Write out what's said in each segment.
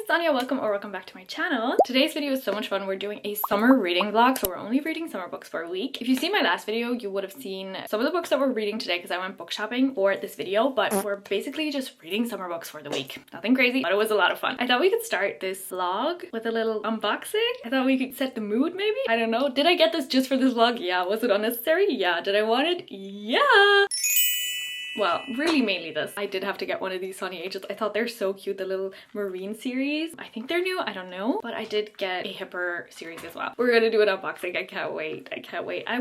it's Anya, welcome back to my channel. Today's video is so much fun. We're doing a summer reading vlog, so we're only reading summer books for a week. If you've seen my last video, you would have seen some of the books that we're reading today because I went book shopping for this video, but we're basically just reading summer books for the week. Nothing crazy, but it was a lot of fun. I thought we could start this vlog with a little unboxing. I thought we could set the mood maybe? I don't know. Did I get this just for this vlog? Yeah. Was it unnecessary? Yeah. Did I want it? Yeah. Well, really mainly this. I did have to get one of these Honey Angels. I thought they're so cute, the little marine series. I think they're new, I don't know. But I did get a hipper series as well. We're gonna do an unboxing. I can't wait. I can't wait. I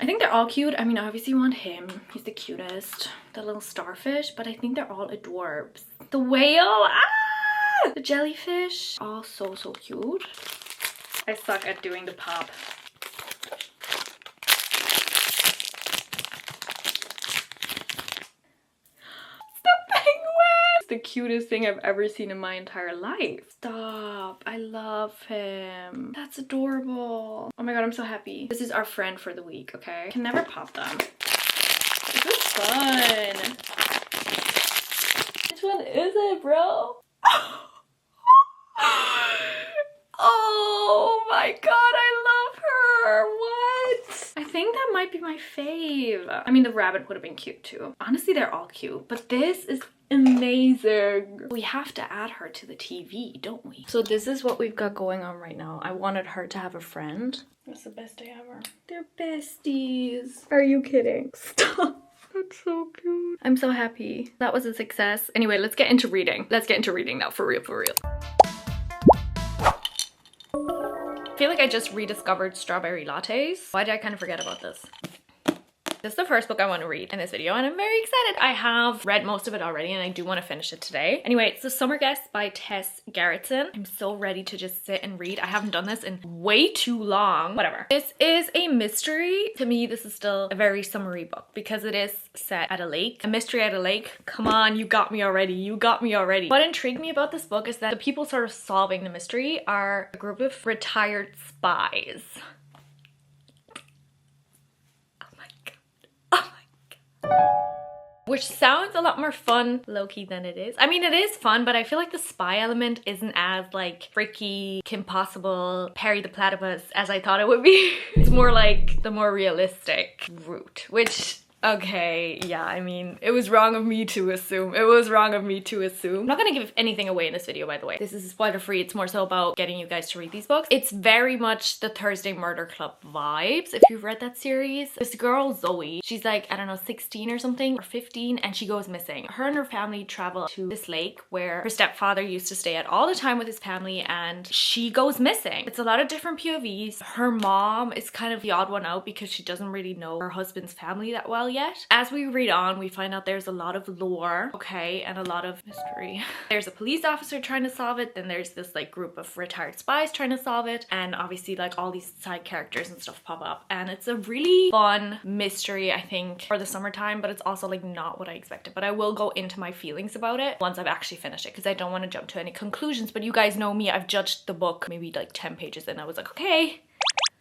think they're all cute. I mean, obviously you want him. He's the cutest. The little starfish, but I think they're all adorbs. The whale, ah! The jellyfish, all so cute. I suck at doing the pop. The cutest thing I've ever seen in my entire life. Stop. I love him. That's adorable. Oh my god, I'm so happy. This is our friend for the week, okay? Can never pop them. This is fun. Which one is it, bro? Oh my god, I love her. What? I think that might be my fave. I mean, the rabbit would have been cute too. Honestly, they're all cute, but this is amazing. We have to add her to the TV, don't we? So this is what we've got going on right now. I wanted her to have a friend. That's the best day ever. They're besties. Are you kidding? Stop. That's so cute. I'm so happy. That was a success. Anyway, let's get into reading. Let's get into reading now, for real, for real. I feel like I just rediscovered strawberry lattes. Why did I kind of forget about this? This is the first book I want to read in this video and I'm very excited. I have read most of it already and I do want to finish it today. Anyway, it's The Summer Guest by Tess Gerritsen. I'm so ready to just sit and read. I haven't done this in way too long. Whatever. This is a mystery. To me, this is still a very summery book because it is set at a lake. A mystery at a lake. Come on, you got me already. You got me already. What intrigued me about this book is that the people sort of solving the mystery are a group of retired spies. Which sounds a lot more fun low-key than it is. I mean, it is fun, but I feel like the spy element isn't as like freaky, Kim Possible, Perry the Platypus as I thought it would be. It's more like the more realistic route, which, okay, yeah, I mean, it was wrong of me to assume. It was wrong of me to assume. I'm not gonna give anything away in this video, by the way. This is spoiler free. It's more so about getting you guys to read these books. It's very much the Thursday Murder Club vibes. If you've read that series, this girl, Zoe, she's like, I don't know, 16 or something, or 15, and she goes missing. Her and her family travel to this lake where her stepfather used to stay at all the time with his family, and she goes missing. It's a lot of different POVs. Her mom is kind of the odd one out because she doesn't really know her husband's family that well yet. As we read on, we find out there's a lot of lore, okay, and a lot of mystery. There's a police officer trying to solve it, then there's this like group of retired spies trying to solve it, and obviously like all these side characters and stuff pop up, and it's a really fun mystery, I think, for the summertime, but it's also like not what I expected. But I will go into my feelings about it once I've actually finished it because I don't want to jump to any conclusions, but you guys know me, I've judged the book maybe like 10 pages in. I was like, okay,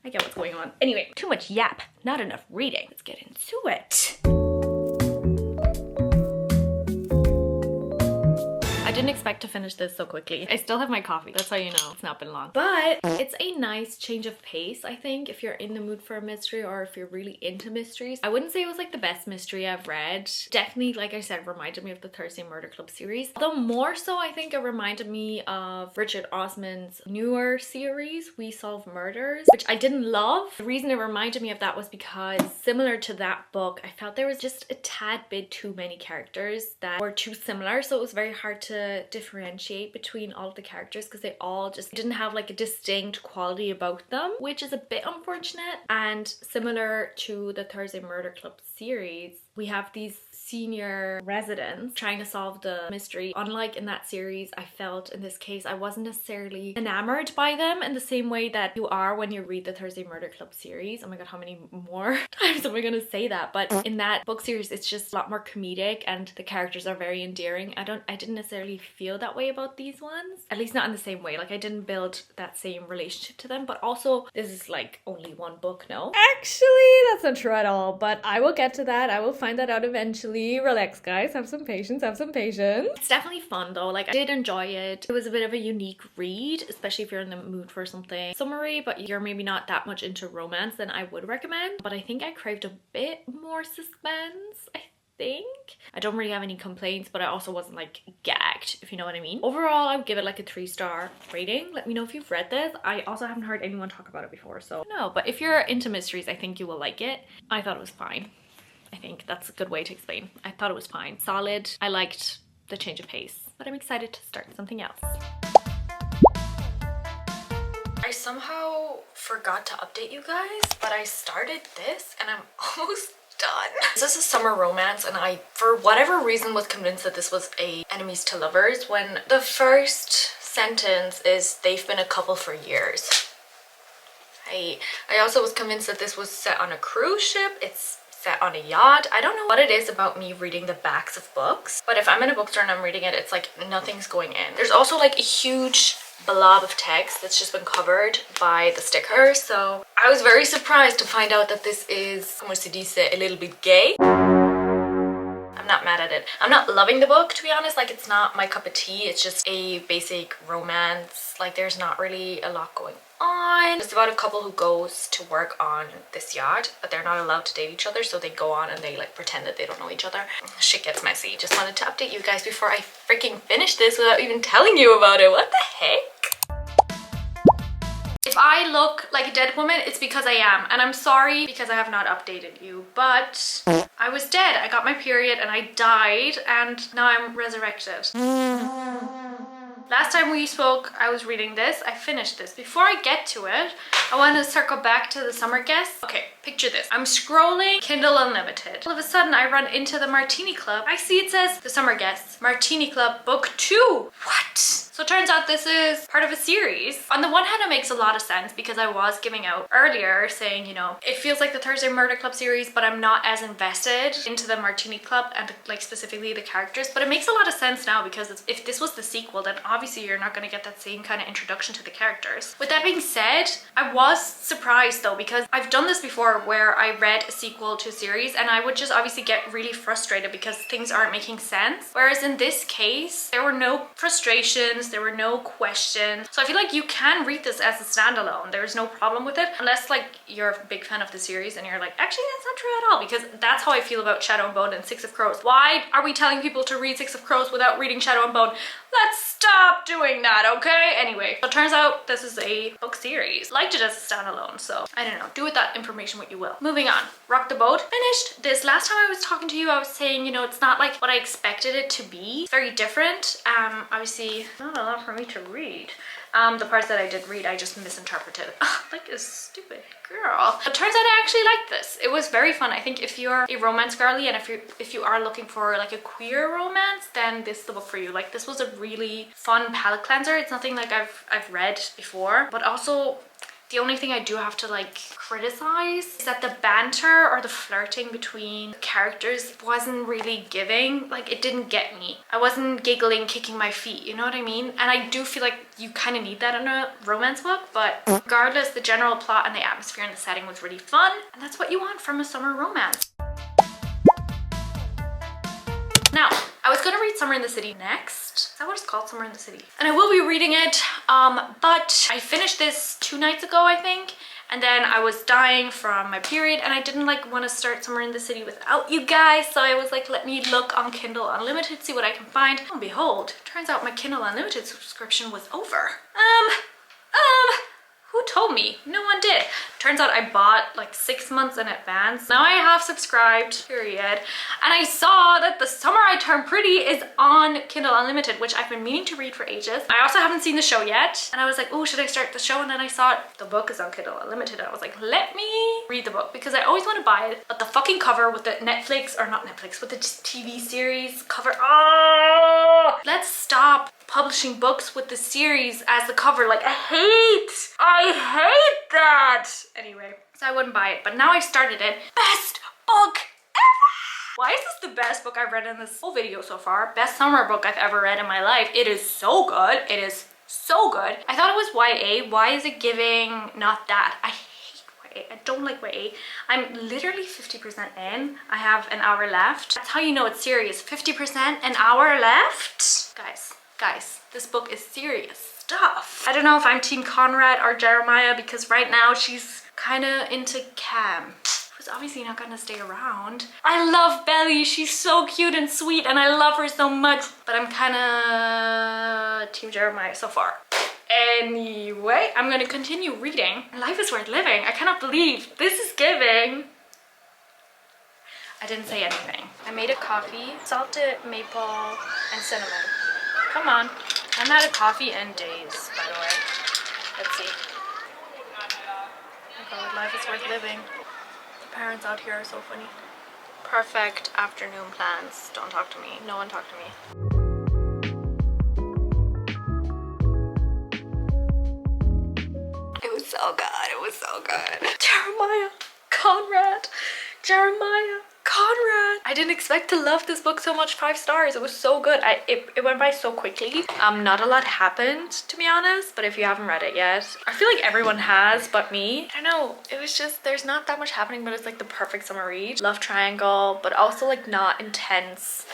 I get what's going on. Anyway, too much yap, not enough reading. Let's get into it. I didn't expect to finish this so quickly. I still have my coffee. That's how you know it's not been long. But it's a nice change of pace, I think, if you're in the mood for a mystery or if you're really into mysteries. I wouldn't say it was like the best mystery I've read. Definitely, like I said, reminded me of the Thursday Murder Club series. Although more so, I think it reminded me of Richard Osman's newer series, We Solve Murders, which I didn't love. The reason it reminded me of that was because similar to that book, I felt there was just a tad bit too many characters that were too similar. So it was very hard to differentiate between all of the characters because they all just didn't have like a distinct quality about them, which is a bit unfortunate. And similar to the Thursday Murder Club series, we have these senior residents trying to solve the mystery. Unlike in that series, I felt in this case I wasn't necessarily enamored by them in the same way that you are when you read the Thursday Murder Club series. Oh my god, how many more times am I gonna say that? But in that book series, it's just a lot more comedic and the characters are very endearing. I didn't necessarily feel that way about these ones, at least not in the same way. Like I didn't build that same relationship to them. But also this is like only one book, no? Actually, that's not true at all, but I will get to that. I will find that out eventually. easy, relax guys, have some patience, have some patience. It's definitely fun though, like I did enjoy it. It was a bit of a unique read, especially if you're in the mood for something summery but you're maybe not that much into romance, then I would recommend. But I think I craved a bit more suspense, I think. I don't really have any complaints, but I also wasn't like gagged, if you know what I mean. Overall, I would give it like a 3-star rating. Let me know if you've read this. I also haven't heard anyone talk about it before, so no, but if you're into mysteries, I think you will like it. I thought it was fine. I think that's a good way to explain. I thought it was fine. Solid. I liked the change of pace, but I'm excited to start something else. I somehow forgot to update you guys, but I started this and I'm almost done. This is a summer romance and I, for whatever reason, was convinced that this was a enemies to lovers when the first sentence is they've been a couple for years. I also was convinced that this was set on a cruise ship. It's set on a yacht. I don't know what it is about me reading the backs of books, but if I'm in a bookstore and I'm reading it, it's like nothing's going in. There's also like a huge blob of text that's just been covered by the sticker, so I was very surprised to find out that this is, como se dice, a little bit gay. I'm not mad at it. I'm not loving the book, to be honest. Like, it's not my cup of tea. It's just a basic romance. Like, there's not really a lot going on. It's about a couple who goes to work on this yacht, but they're not allowed to date each other, so they go on and they like pretend that they don't know each other. Shit gets messy. Just wanted to update you guys before I freaking finish this without even telling you about it. What the heck? If I look like a dead woman, it's because I am, and I'm sorry because I have not updated you, but I was dead. I got my period and I died, and now I'm resurrected. Last time we spoke, I was reading this. I finished this. Before I get to it, I want to circle back to the summer guests. Okay, picture this. I'm scrolling Kindle Unlimited. All of a sudden, I run into the Martini Club. I see it says The Summer Guests, Martini Club Book 2. What? So it turns out this is part of a series. On the one hand, it makes a lot of sense because I was giving out earlier saying, you know, it feels like the Thursday Murder Club series, but I'm not as invested into the Martini Club and like specifically the characters. But it makes a lot of sense now because if this was the sequel, then obviously you're not going to get that same kind of introduction to the characters. With that being said, I was surprised though, because I've done this before where I read a sequel to a series and I would just obviously get really frustrated because things aren't making sense. Whereas in this case, there were no frustrations, there were no questions. So I feel like you can read this as a standalone. There's no problem with it, unless like you're a big fan of the series and you're like, actually that's not true at all, because that's how I feel about Shadow and Bone and Six of Crows. Why are we telling people to read Six of Crows without reading Shadow and Bone? Let's stop doing that, okay? Anyway, so it turns out this is a book series. Liked it as a standalone, so I don't know. Do with that information what you will. Moving on. Rock the Boat. Finished this. Last time I was talking to you, I was saying, you know, it's not like what I expected it to be. It's very different. Obviously, not a lot for me to read. The parts that I did read, I just misinterpreted. Like a stupid girl. It turns out I actually liked this. It was very fun. I think if you're a romance girly and if you are looking for like a queer romance, then this is the book for you. Like, this was a really fun palate cleanser. It's nothing like I've read before, but also the only thing I do have to like criticize is that the banter or the flirting between the characters wasn't really giving. Like, it didn't get me. I wasn't giggling, kicking my feet, you know what I mean? And I do feel like you kind of need that in a romance book, but regardless, the general plot and the atmosphere and the setting was really fun, and that's what you want from a summer romance. Now, I was gonna read Summer in the City next. Is that what it's called? Summer in the City. And I will be reading it, but I finished this 2 nights ago, I think. And then I was dying from my period and I didn't like want to start Summer in the City without you guys. So I was like, let me look on Kindle Unlimited, see what I can find. Oh, behold, turns out my Kindle Unlimited subscription was over. Who told me? No one did. Turns out I bought like 6 months in advance. Now I have subscribed, period. And I saw that The Summer I Turned Pretty is on Kindle Unlimited, which I've been meaning to read for ages. I also haven't seen the show yet. And I was like, oh, should I start the show? And then I saw the book is on Kindle Unlimited. And I was like, let me read the book because I always want to buy it. But the fucking cover with the Netflix, or not Netflix, with the TV series cover. Oh! Let's stop publishing books with the series as the cover. Like, I hate that. Anyway, so I wouldn't buy it, but now I started it. Best book ever. Why is this the best book I've read in this whole video so far? Best summer book I've ever read in my life. It is so good. It is so good. I thought it was YA. Why is it giving not that? I hate YA. I don't like YA. I'm literally 50% in. I have an hour left. That's how you know it's serious. 50%, an hour left. Guys, this book is serious stuff. I don't know if I'm Team Conrad or Jeremiah because right now she's kind of into Cam, who's obviously not gonna stay around. I love Belly. She's so cute and sweet and I love her so much. But I'm kind of Team Jeremiah so far. Anyway, I'm gonna continue reading. Life is worth living. I cannot believe this is giving. I didn't say anything. I made a coffee, salted maple and cinnamon. Come on. I haven't had a coffee in days, by the way. Let's see. Oh my god, life is worth living. The parents out here are so funny. Perfect afternoon plans. Don't talk to me. No one talk to me. It was so good. It was so good. Jeremiah, Conrad, Jeremiah, Conrad. I didn't expect to love this book so much. 5 stars. It was so good. It went by so quickly. Not a lot happened, to be honest, but if you haven't read it yet, I feel like everyone has but me. I don't know, it was just, there's not that much happening, but it's like the perfect summer read. Love triangle, but also like not intense.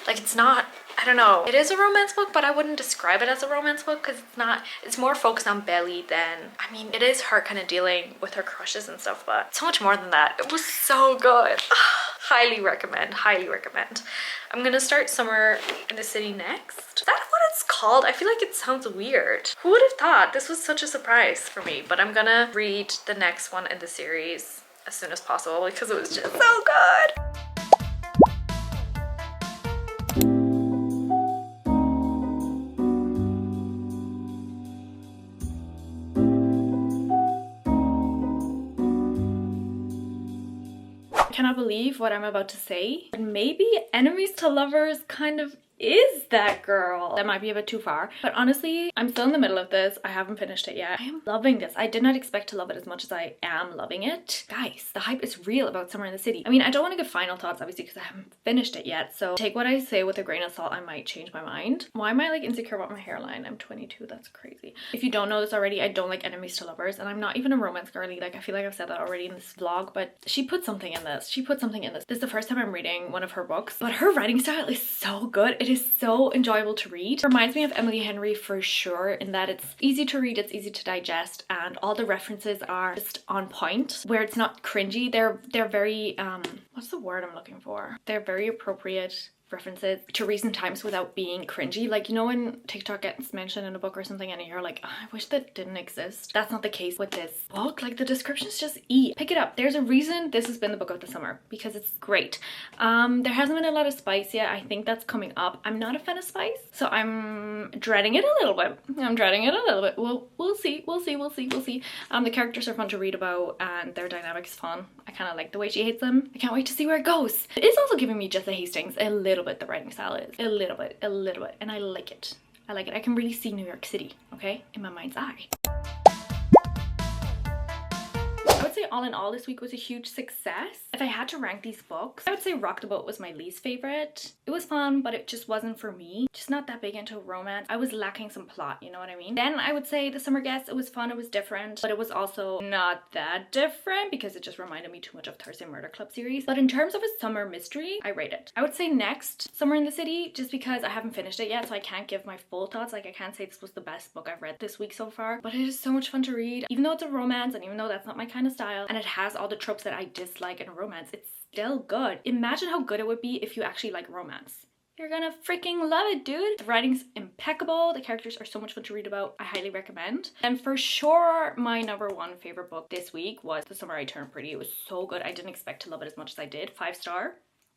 Like it's not, I don't know, it is a romance book, but I wouldn't describe it as a romance book because it's not, it's more focused on Belly than, I mean, it is her kind of dealing with her crushes and stuff, but so much more than that. It was so good. Highly recommend, highly recommend. I'm gonna start Summer in the City next. Is that what it's called? I feel like it sounds weird. Who would have thought? This was such a surprise for me, but I'm gonna read the next one in the series as soon as possible because it was just so good. I cannot believe what I'm about to say. Maybe enemies to lovers kind of is that girl. That might be a bit too far, but honestly, I'm still in the middle of this. I haven't finished it yet. I am loving this. I did not expect to love it as much as I am loving it. Guys, the hype is real about Summer in the City. I mean, I don't want to give final thoughts, obviously, because I haven't finished it yet, so take what I say with a grain of salt. I might change my mind. Why am I like insecure about my hairline? I'm 22. That's crazy. If you don't know this already, I don't like enemies to lovers, and I'm not even a romance girly. Like, I feel like I've said that already in this vlog, but she put something in this. She put something in this. This is the first time I'm reading one of her books, but her writing style is so good. It is so enjoyable to read. It reminds me of Emily Henry for sure in that it's easy to read, it's easy to digest, and all the references are just on point where it's not cringy. They're very what's the word I'm looking for? They're very appropriate references to recent times without being cringy. Like, you know when TikTok gets mentioned in a book or something and you're like, oh, I wish that didn't exist. That's not the case with this book. Like, the descriptions just eat. Pick it up. There's a reason this has been the book of the summer, because it's great. There hasn't been a lot of spice yet. I think that's coming up. I'm not a fan of spice, so I'm dreading it a little bit. I'm dreading it a little bit. We'll see. The characters are fun to read about and their dynamic's fun. I kind of like the way she hates them. I can't wait to see where it goes. It is also giving me Jessa Hastings a little bit. The writing style is a little bit, and I like it. I can really see New York City, okay, in my mind's eye. I would say all in all, this week was a huge success. If I had to rank these books, I would say Rock the Boat was my least favorite. It was fun, but it just wasn't for me. Just not that big into romance. I was lacking some plot, you know what I mean? Then I would say The Summer Guest, it was fun, it was different, but it was also not that different because it just reminded me too much of Thursday Murder Club series. But in terms of a summer mystery, I rate it. I would say next, Summer in the City, just because I haven't finished it yet, so I can't give my full thoughts. Like, I can't say this was the best book I've read this week so far, but it is so much fun to read. Even though it's a romance and even though that's not my kind of style, and it has all the tropes that I dislike in romance, it's still good. Imagine how good it would be if you actually like romance. You're gonna freaking love it, dude. The writing's impeccable. The characters are so much fun to read about. I highly recommend. And for sure, my #1 favorite book this week was The Summer I Turned Pretty. It was so good. I didn't expect to love it as much as I did. 5 star.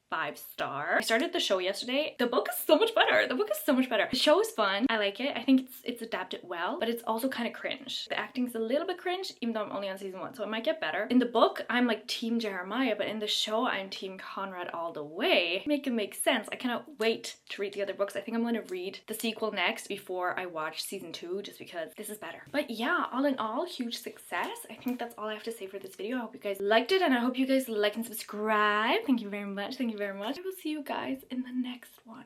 5 star. I started the show yesterday. The book is so much better. The show is fun. I like it. I think it's adapted well, but it's also kind of cringe. The acting's a little bit cringe, even though I'm only on season 1, so it might get better. In the book, I'm like Team Jeremiah, but in the show, I'm Team Conrad all the way. Make it make sense. I cannot wait to read the other books. I think I'm going to read the sequel next before I watch season 2, just because this is better. But yeah, all in all, huge success. I think that's all I have to say for this video. I hope you guys liked it, and I hope you guys like and subscribe. Thank you very much. I will see you guys in the next one.